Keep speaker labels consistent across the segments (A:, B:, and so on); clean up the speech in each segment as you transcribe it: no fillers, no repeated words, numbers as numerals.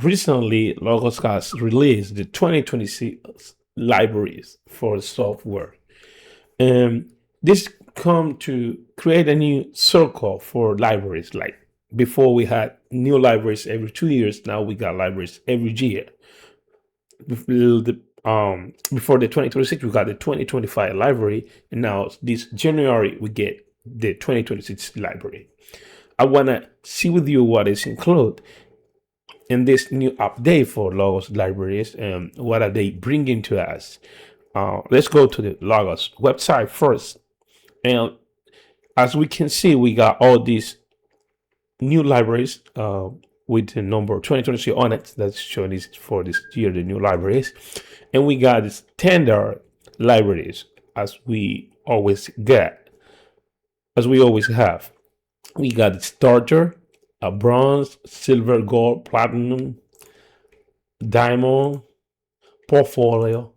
A: recently Logos has released the 2026 libraries for software. Um, this come to create a new circle for libraries. Like before, we had new libraries every 2 years. Now we got libraries every year. Before the 2026, we got the 2025 library, and now this January we get the 2026 library. I want to see with you what is included in this new update for Logos libraries and what are they bringing to us. Let's go to the Logos website first. And as we can see, we got all these new libraries with the number 2023 on it. That's showing this for this year, the new libraries. And we got the standard libraries as we always get, as we always have. We got the starter, a bronze, silver, gold, platinum, diamond, portfolio,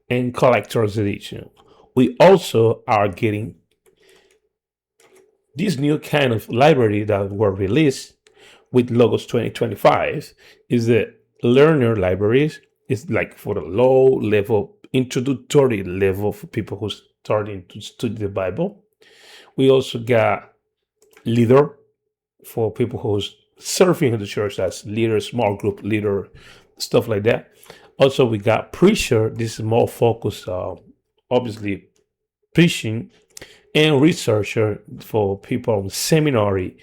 A: and collector's edition. We also are getting this new kind of library that were released with Logos 2025 is the learner libraries. It's like for the low level, introductory level for people who starting to study the Bible. We also got leader for people who's serving in the church as leader, small group leader, stuff like that. Also, we got preacher. This is more focused, obviously, preaching, and researcher for people on seminary,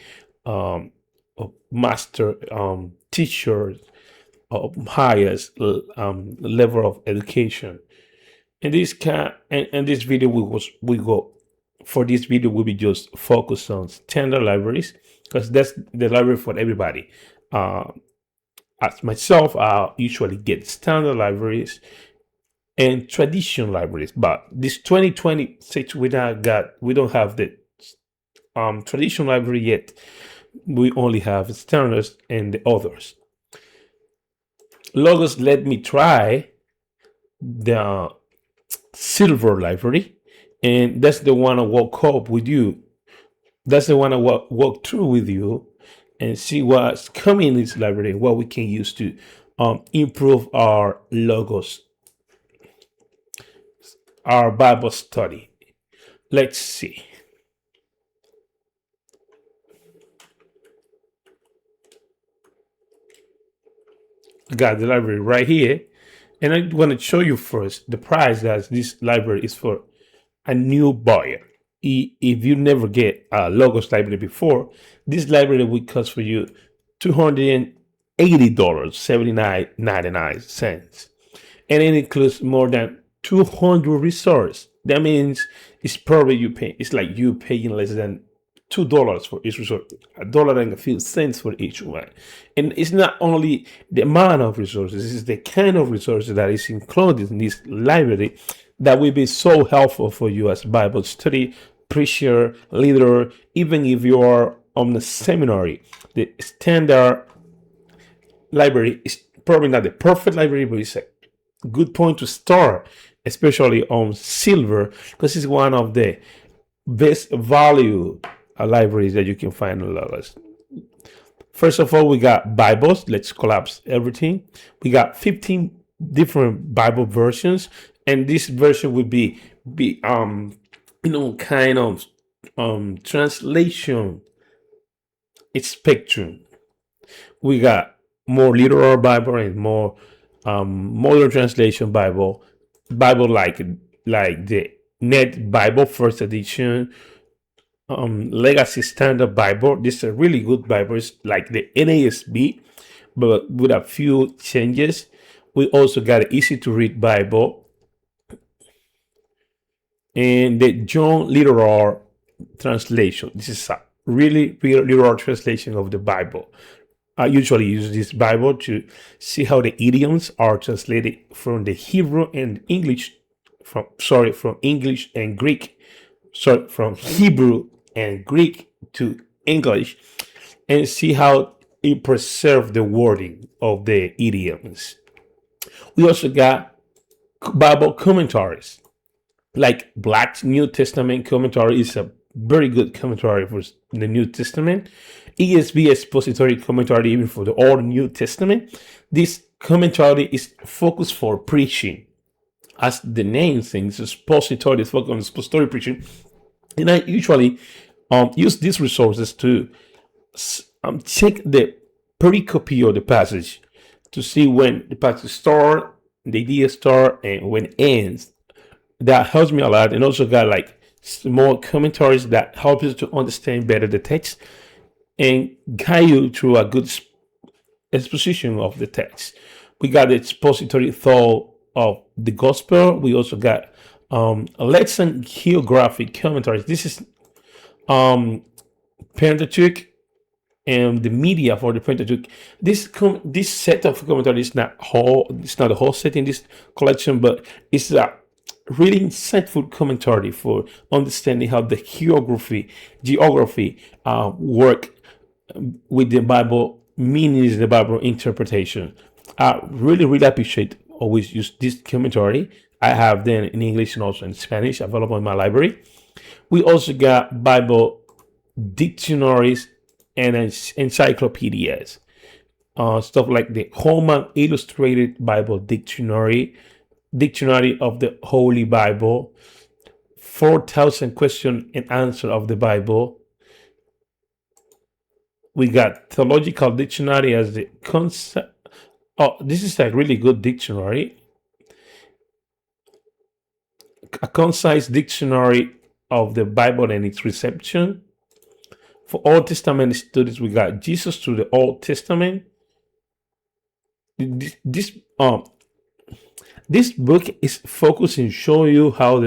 A: master, teachers, highest level of education. And this this video we go for this video will be just focused on standard libraries because that's the library for everybody. As myself, I usually get standard libraries and traditional libraries, but this 2026 we don't have the traditional library yet. We only have standards and the others. Logos let me try the silver library, and that's the one I walk up with you. That's the one I walk through with you and see what's coming in this library, what we can use to improve our Logos, our Bible study. Let's see. I got the library right here, and I want to show you first the price that this library is for a new buyer. If you never get a Logos library before, this library will cost for you $280, $79.99, and it includes more than 200 resources. That means it's probably it's like you paying less than $2 for each resource, $1 and a few cents for each one. And it's not only the amount of resources, it's the kind of resources that is included in this library that will be so helpful for you as Bible study, preacher, leader, even if you are on the seminary. The standard library is probably not the perfect library, but it's a good point to start, especially on silver, because it's one of the best value libraries that you can find in Logos. First of all, we got Bibles. Let's collapse everything. We got 15 different Bible versions, and this version would be kind of translation. It's spectrum. We got more literal Bible and more modern translation Bible like the Net Bible First Edition, Legacy Standard Bible. This is a really good Bible. It's like the NASB, but with a few changes. We also got an easy to read Bible and the John Literal translation. This is a really literal translation of the Bible. I usually use this Bible to see how the idioms are translated from the Hebrew and English, from English and Greek, from Hebrew and Greek to English, and see how it preserves the wording of the idioms. We also got Bible commentaries, like Black's New Testament commentary is a very good commentary for the New Testament. ESV expository commentary even for the Old New Testament. This commentary is focused for preaching. As the name sings, expository is focused on expository preaching. And I usually use these resources to check the pericope of the passage to see when the passage starts, the idea starts, and when it ends. That helps me a lot, and also got like small commentaries that help you to understand better the text and guide you through a good exposition of the text. We got the expository thought of the gospel. We also got lesson geographic commentaries. This is Pentateuch and the media for the Pentateuch. This set of commentaries is not the whole set in this collection, but it's a really insightful commentary for understanding how the geography work with the Bible, meanings the Bible interpretation. I really appreciate always use this commentary. I have them in English and also in Spanish available in my library. We also got Bible dictionaries and encyclopedias. Stuff like the Holman Illustrated Bible Dictionary of the Holy Bible, 4,000 question and answer of the Bible. We got Theological Dictionary as the concept. Oh, this is a really good dictionary. A concise dictionary of the Bible and its reception. For Old Testament studies, we got Jesus through the Old Testament. This book is focused in showing you how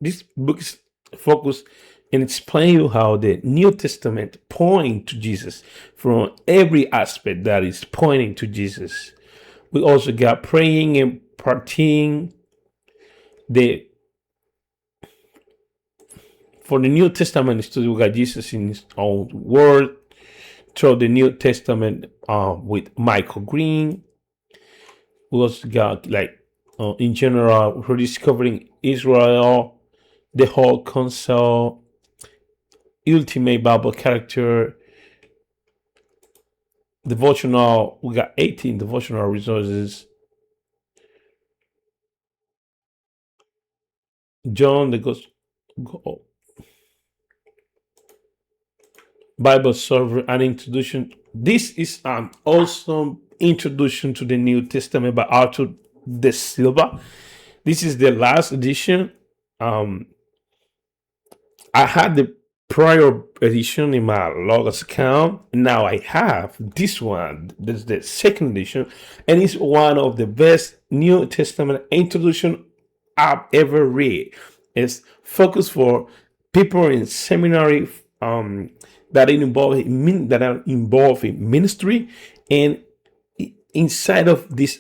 A: this book is focused in explaining you how the New Testament point to Jesus from every aspect that is pointing to Jesus. We also got praying and partying. For the New Testament study, we got Jesus in his own word through the New Testament with Michael Green. We also got in general rediscovering Israel, the whole council, ultimate Bible character, devotional. We got 18 devotional resources. John the Gospel, Bible server, an introduction. This is an awesome introduction to the New Testament by Arthur De Silva. This is the last edition. I had the prior edition in my Logos account. Now I have this one. This is the second edition, and it's one of the best New Testament introduction I've ever read. It's focused for people in seminary that are involved in ministry, and inside of this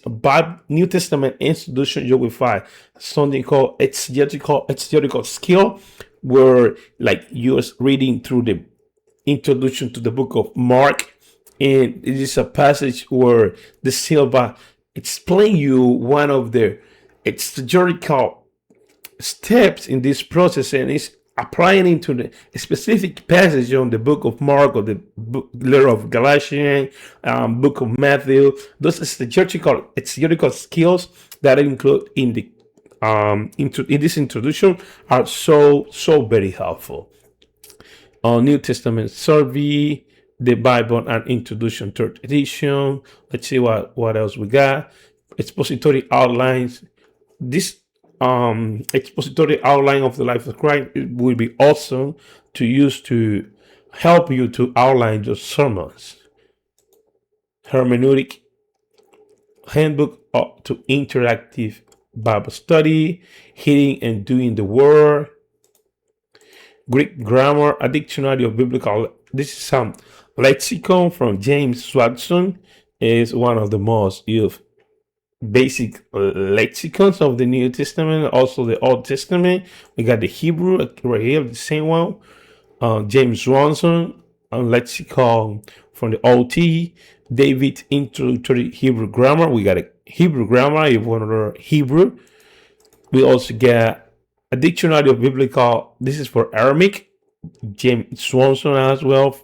A: New Testament institution, you will find something called exegetical skill, where you're reading through the introduction to the book of Mark, and it is a passage where the Silva explain you one of the exegetical steps in this process, and it's applying into the specific passage on the book of Mark or the letter of Galatians, book of Matthew. Those exegetical skills that are included in the in this introduction are so very helpful. New Testament survey, the Bible and Introduction, 3rd edition. Let's see what else we got. Expository outlines. This expository outline of the life of Christ will be awesome to use to help you to outline your sermons. Hermeneutic handbook to interactive Bible study, hearing and doing the word. Greek grammar, a dictionary of biblical. This is some lexicon from James Watson. Is one of the most used basic lexicons of the New Testament, also the Old Testament. We got the Hebrew right here, the same one. James Swanson, a lexicon from the OT. David Introductory Hebrew Grammar. We got a Hebrew grammar if you want to learn Hebrew. We also got a dictionary of biblical. This is for Aramaic. James Swanson as well.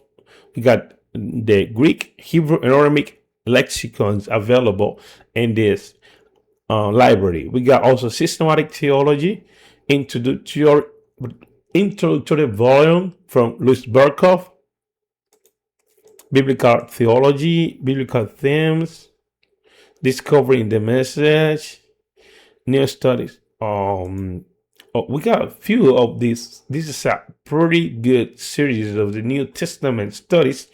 A: We got the Greek, Hebrew, and Aramaic lexicons available in this library. We got also systematic theology, introductory volume from Louis Berkhoff, biblical theology, biblical themes, discovering the message, new studies. We got a few of these. This is a pretty good series of the New Testament studies.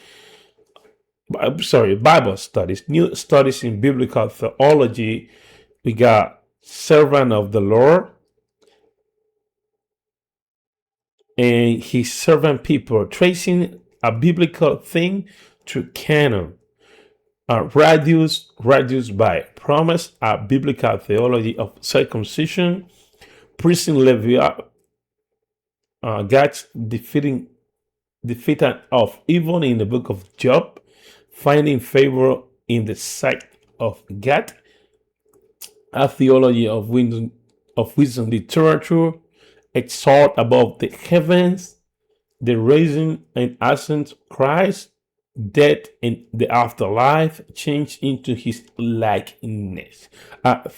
A: Sorry, Bible studies, new studies in biblical theology. We got Servant of the Lord and His servant people, tracing a biblical thing through canon. Reduced by promise, a biblical theology of circumcision. Prison Leviathan, God's defeated of evil in the book of Job, finding favor in the sight of God. A theology of wisdom literature, exalt above the heavens, the raising and ascent of Christ, death and the afterlife, changed into His likeness. A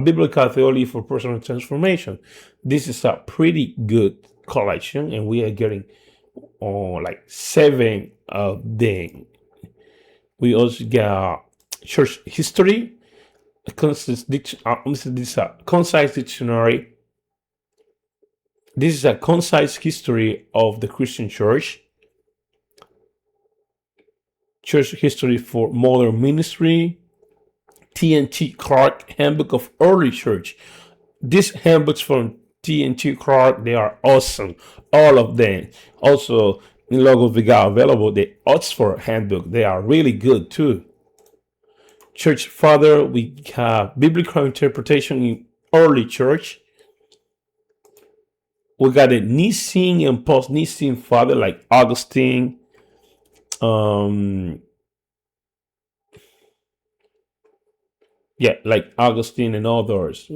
A: biblical theology for personal transformation. This is a pretty good collection, and we are getting like 7 of them. We also got church history. This is a concise dictionary. This is a concise history of the Christian church. Church history for modern ministry. T.N.T. Clark, Handbook of Early Church. These handbooks from T.N.T. Clark, they are awesome. All of them. Also, in Logos we got available the Oxford Handbook. They are really good too. Church Father, we have biblical interpretation in early church. We got a Nicene and post-Nicene Father like Augustine. Like Augustine and others.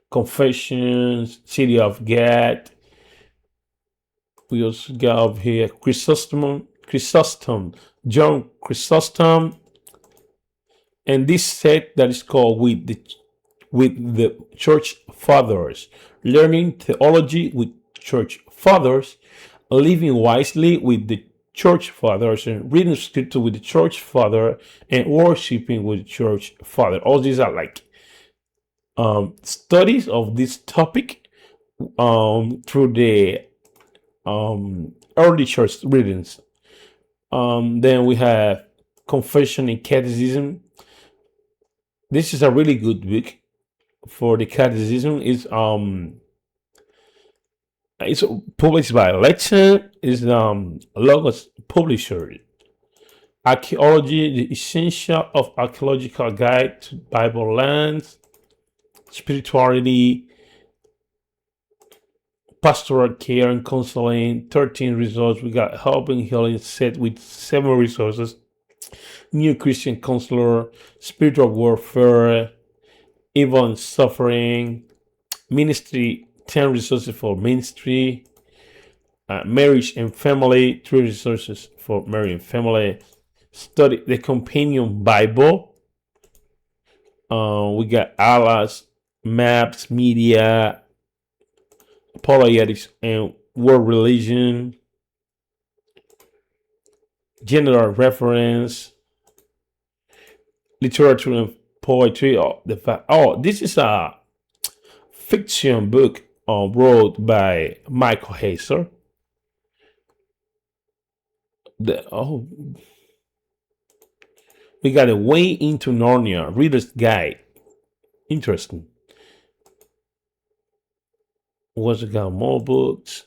A: Confessions, City of God. We also got here Chrysostom, John Chrysostom, and this set that is called with the Church Fathers, learning theology with Church Fathers, living wisely with the Church Fathers, and reading Scripture with the Church Father, and worshiping with the Church Father. All these are like studies of this topic through the early church readings. Then we have Confession and Catechism. This is a really good book for the catechism. It's published by Lecture. Is Logos publisher. Archaeology, the essential of archaeological guide to Bible lands. Spirituality, pastoral care and counseling, 13 resources. We got help and healing set with 7 resources. New Christian counselor, spiritual warfare, even suffering, ministry, 10 resources for ministry, marriage and family, 3 resources for marriage and family. Study the companion Bible. We got Allah's maps, media, apologetics and world religion, general reference, literature and poetry. This is a fiction book wrote by Michael Heiser. We got a Way into Narnia, Reader's Guide. Interesting. Was got more books.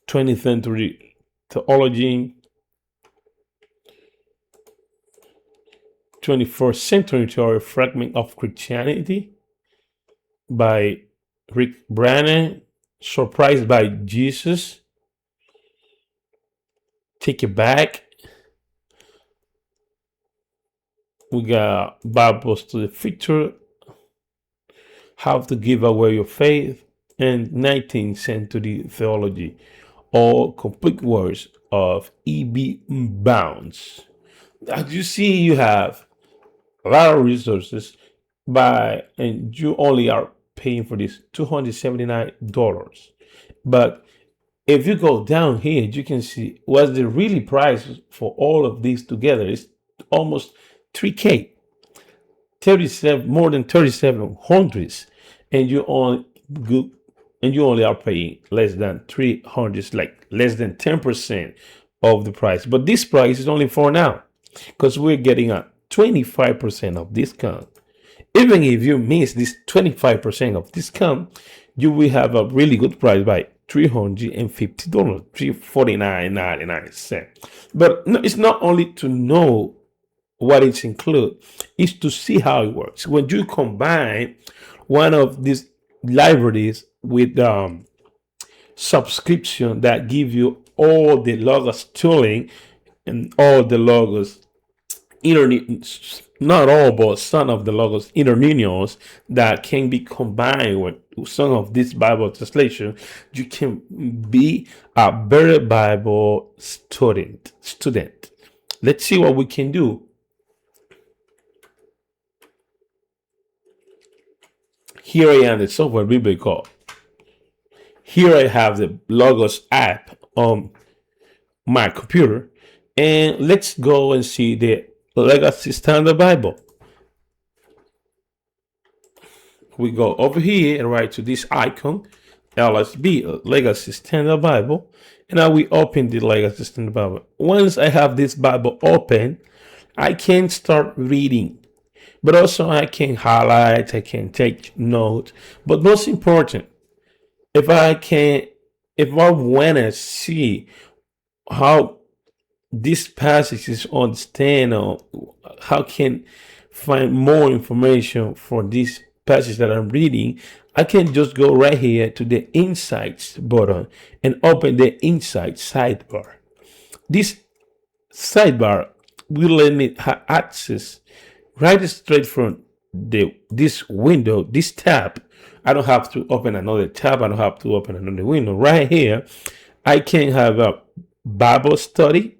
A: 20th century theology. 21st century theory, fragment of Christianity by Rick Brannon. Surprised by Jesus. Take It Back. We got Bibles to the Future. How to Give Away Your Faith, and 19th Century Theology, all complete works of E.B. Bounds. As you see, you have a lot of resources and you only are paying for this $279. But if you go down here, you can see what's the really price for all of these together is almost 3K, 37, more than 3,700, and you only go, and you only are paying less than 300, like less than 10% of the price. But this price is only for now because we're getting a 25% of discount. Even if you miss this 25% of discount, you will have a really good price by $350, $349.99. But no, it's not only to know what it's include, it's to see how it works. When you combine one of these libraries with subscription that give you all the Logos tooling and all the Logos not all, but some of the Logos interlinears that can be combined with some of this Bible translation, you can be a better Bible student. Let's see what we can do. Here I am, the software biblical. Here I have the Logos app on my computer, and let's go and see the Legacy Standard Bible. We go over here and right to this icon, LSB, Legacy Standard Bible, and now we open the Legacy Standard Bible. Once I have this Bible open, I can start reading, but also I can highlight, I can take notes. But most important, if I want to see how this passage is understand, or how can find more information for this passage that I'm reading, I can just go right here to the Insights button and open the Insights sidebar. This sidebar will let me have access right straight from this window, this tab. I don't have to open another tab. I don't have to open another window. Right here, I can have a Bible study,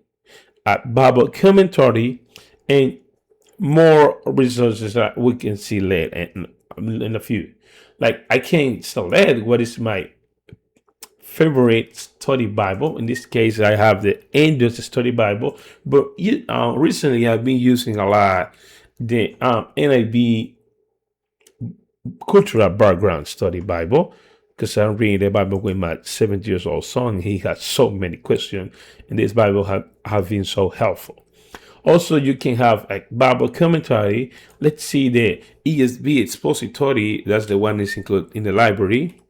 A: a Bible commentary, and more resources that we can see later in a few. Like I can select what is my favorite study Bible. In this case, I have the Angels Study Bible, but recently I've been using a lot the NIV Cultural Background Study Bible, because I'm reading the Bible with my 7 years old son. He has so many questions, and this Bible have been so helpful. Also, you can have a Bible commentary. Let's see the ESV expository. That's the one that's included in the library.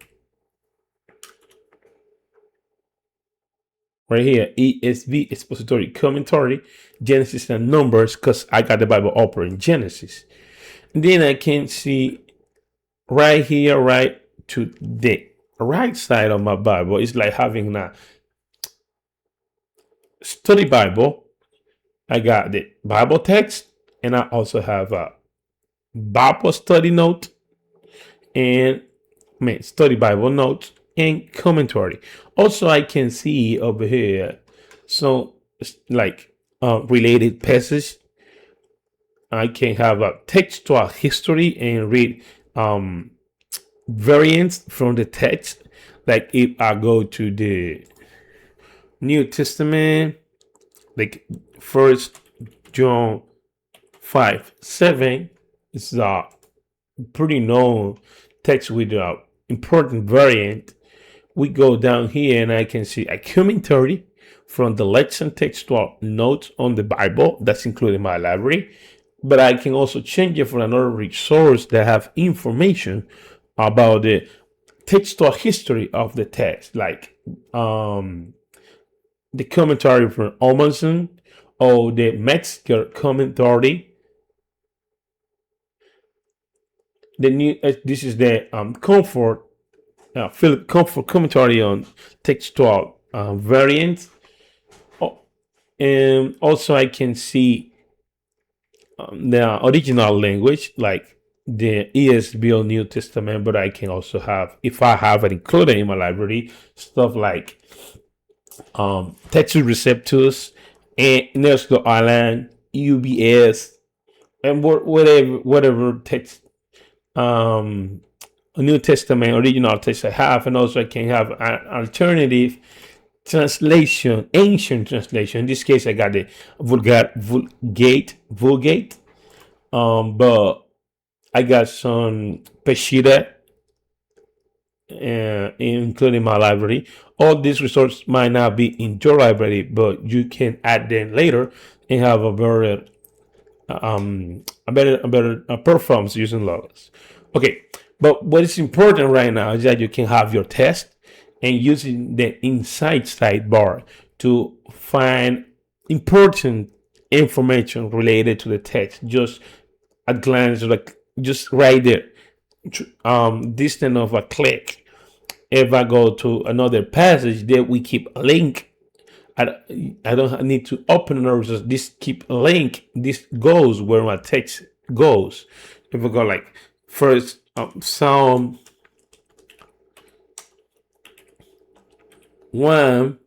A: Right here, ESV expository commentary, Genesis and Numbers, because I got the Bible open in Genesis. And then I can see right here, right to the right side of my Bible, it's like having a study Bible. I got the Bible text, and I also have a Bible study note and study Bible notes and commentary. Also, I can see over here, so like related passage. I can have a textual history and read variants from the text. Like if I go to the New Testament, like 1 John 5:7, it's a pretty known text with an important variant. We go down here and I can see a commentary from the Lexham textual notes on the Bible that's included in my library. But I can also change it for another resource that have information about the textual history of the text, like the commentary from Amazon or the Metzger commentary. The new this is the Philip Comfort commentary on textual variants. Oh, and also I can see the original language, like the ESV or New Testament, but I can also have, if I have it included in my library, stuff like Texas Receptus and Nesco Island, UBS, and whatever text New Testament, original text I have, and also I can have an alternative translation, ancient translation. In this case, I got the Vulgate, but I got some Peshitta, including my library. All these resources might not be in your library, but you can add them later and have a better performance using Logos. Okay, but what is important right now is that you can have your test and using the inside sidebar to find important information related to the text just at glance, like just right there, distance of a click. If I go to another passage, there we keep a link. I don't need to open another resource. This keep a link. This goes where my text goes. If I go like first Psalm 1,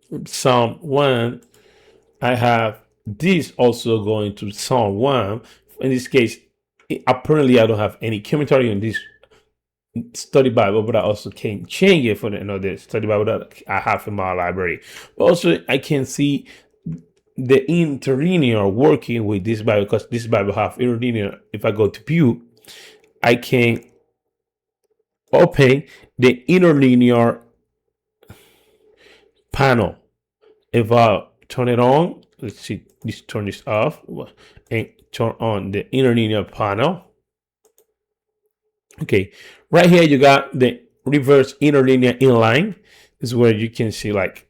A: I have this also going to Psalm 1. In this case, apparently I don't have any commentary on this study Bible, but I also can change it for another study Bible that I have in my library. But also I can see the interlinear working with this Bible, because this Bible have interlinear. If I go to view, I can open the interlinear panel. If I turn it on, let's see, let's turn this off and turn on the interlinear panel. Okay, right here you got the reverse interlinear inline. This is where you can see like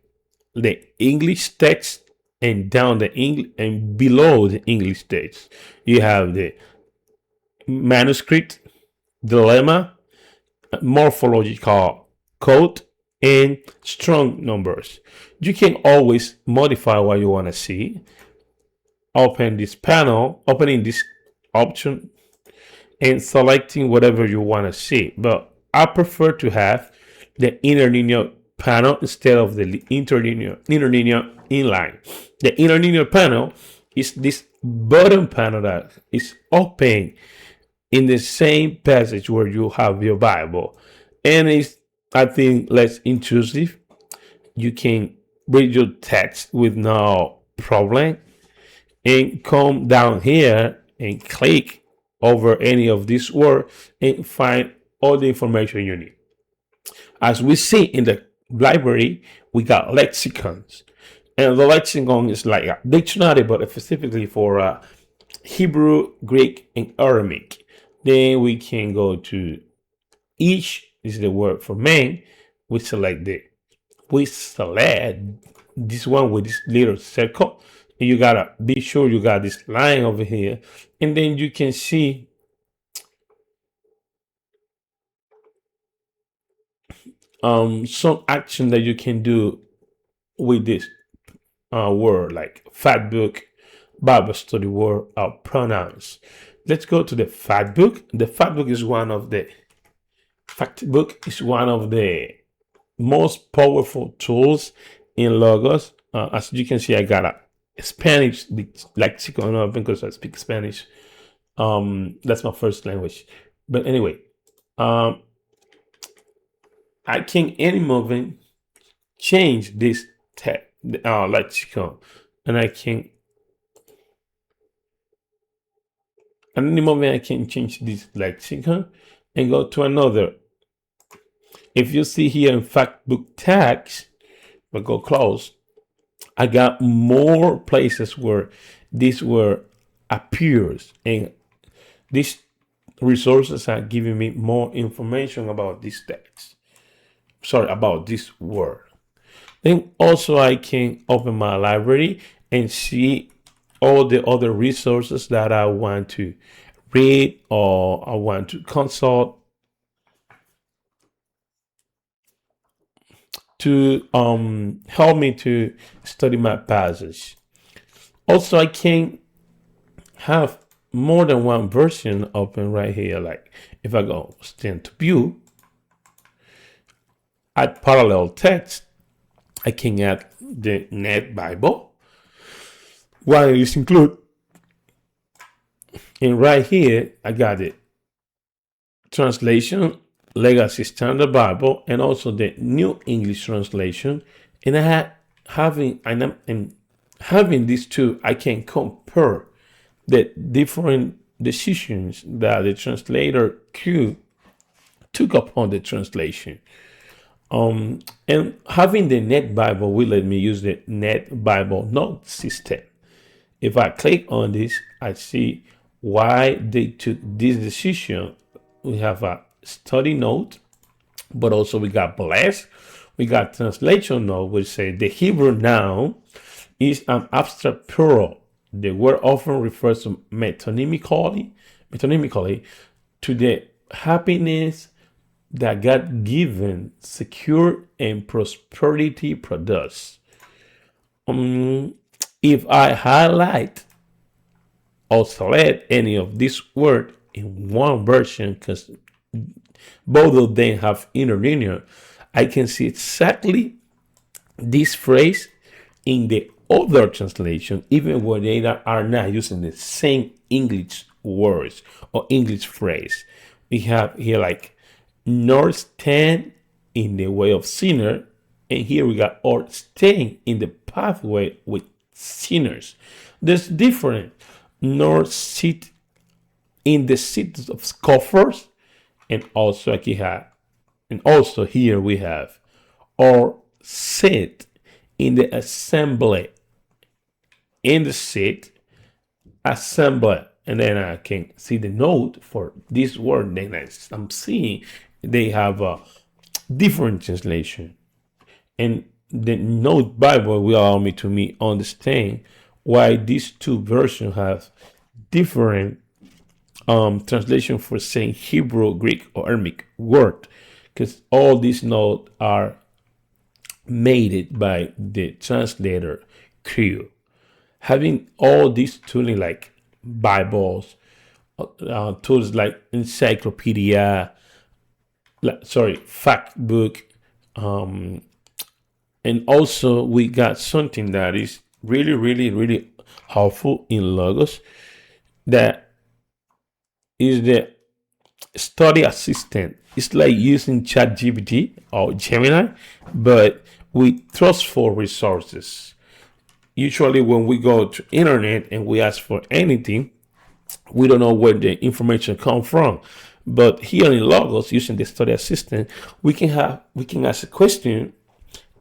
A: the English text, and down the English and below the English text you have the manuscript, dilemma, morphological code, and strong numbers. You can always modify what you want to see. Open this panel, opening this option and selecting whatever you want to see, but I prefer to have the interlinear panel instead of the interlinear inline. The interlinear panel is this bottom panel that is open in the same passage where you have your Bible, and it's, I think, less intrusive. You can read your text with no problem and come down here and click over any of these words and find all the information you need. As we see in the library, we got lexicons, and the lexicon is like a dictionary, but specifically for Hebrew, Greek, and Aramaic. Then we can go to each is the word for man. We select this one with this little circle. And you gotta be sure you got this line over here, and then you can see some action that you can do with this word, like fact book, Bible study word, pronouns. Let's go to the fact book. The fact book is one of the most powerful tools in Logos. As you can see, I got a Spanish lexicon open because I speak Spanish. That's my first language. But anyway, I can any moment change this lexicon, and I can at any moment I can change this lexicon and go to another. If you see here in fact book tags, but go close, I got more places where this word appears, and these resources are giving me more information about this text. Sorry, about this word. Then also I can open my library and see all the other resources that I want to read or I want to consult to help me to study my passage. Also, I can have more than one version open right here. Like if I go stand to view, add parallel text, I can add the Net Bible. What is include? And right here, I got it. Translation, Legacy Standard Bible, and also the New English Translation. And having these two, I can compare the different decisions that the translator Q took upon the translation. And having the Net Bible will let me use the Net Bible note system. If I click on this, I see why they took this decision. We have a study note, but also we got blessed. We got translation note, which say the Hebrew noun is an abstract plural. The word often refers to metonymically to the happiness that God given, secure, and prosperity produce. If I highlight or select any of this word in one version, because both of them have interlinear, I can see exactly this phrase in the other translation, even when they are not using the same English words or English phrase. We have here like nor stand in the way of sinner, and here we got or staying in the pathway with sinners. There's different nor sit in the seats of scoffers, and also here we have or sit in the assembly, in the seat assembly. And then I can see the note for this word. Then I'm seeing they have a different translation, and the Note Bible will allow me to understand why these two versions have different translation for saying Hebrew, Greek, or Aramaic word, because all these notes are made by the translator crew. Having all these tooling like Bibles, tools like encyclopedia, fact book, and also we got something that is really, really, really helpful in Logos, that is the study assistant. It's like using ChatGPT or Gemini, but with trustful resources. Usually when we go to internet and we ask for anything, we don't know where the information come from. But here in Logos, using the study assistant, we can ask a question,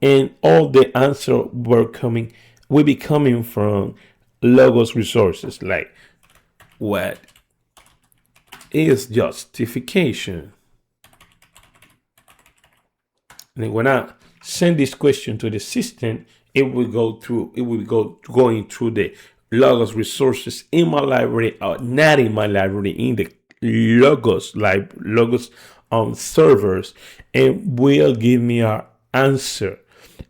A: and all the answer will be coming from Logos resources, like what is justification. And when I send this question to the system, it will go going through the Logos resources in my library, or not in my library, in the Logos servers, and will give me an answer.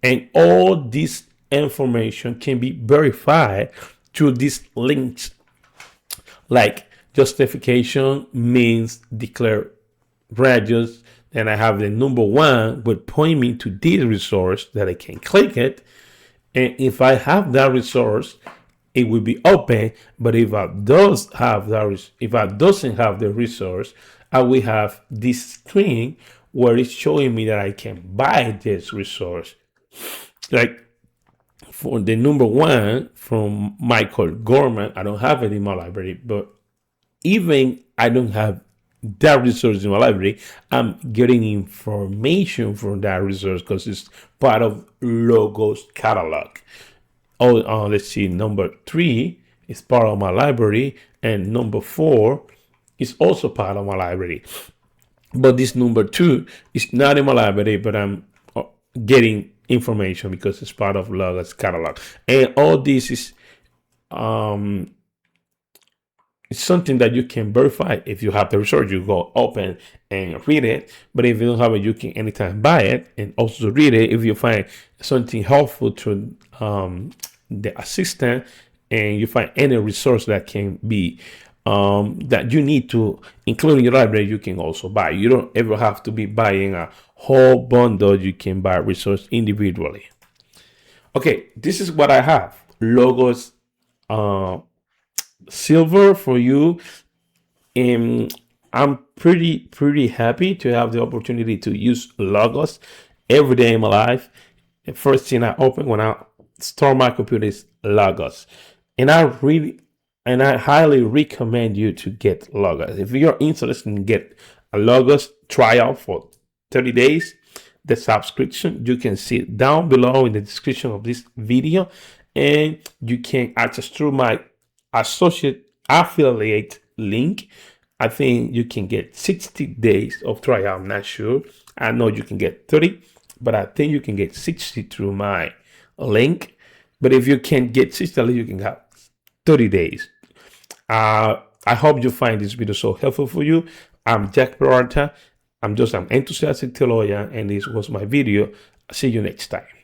A: And all this information can be verified through these links. Like justification means declare righteous. Then I have the number 1 would point me to this resource that I can click it. And if I have that resource, it will be open. But if I doesn't have the resource, I will have this screen where it's showing me that I can buy this resource. Like for the number 1 from Michael Gorman, I don't have it in my library, but even I don't have that resource in my library, I'm getting information from that resource because it's part of Logos catalog. Let's see, number 3 is part of my library, and number 4 is also part of my library. But this number 2 is not in my library, but I'm getting information because it's part of Logos catalog. And all this is it's something that you can verify. If you have the resource, you go open and read it. But if you don't have it, you can anytime buy it and also read it. If you find something helpful to the assistant, and you find any resource that can be that you need to include in your library. You can also buy. You don't ever have to be buying a whole bundle. You can buy resource individually. Okay, this is what I have. Logos Silver for you. And I'm pretty happy to have the opportunity to use Logos every day in my life. The first thing I open when I start my computer is Logos. And I highly recommend you to get Logos. If you're interested in get a Logos trial for 30 days, the subscription, you can see it down below in the description of this video, and you can access through my associate affiliate link. I think you can get 60 days of trial. I'm not sure. I know you can get 30, but I think you can get 60 through my link. But if you can't get 60, you can have 30 days. I hope you find this video so helpful for you. I'm Jack Peralta. I'm just an enthusiastic lawyer, and this was my video. See you next time.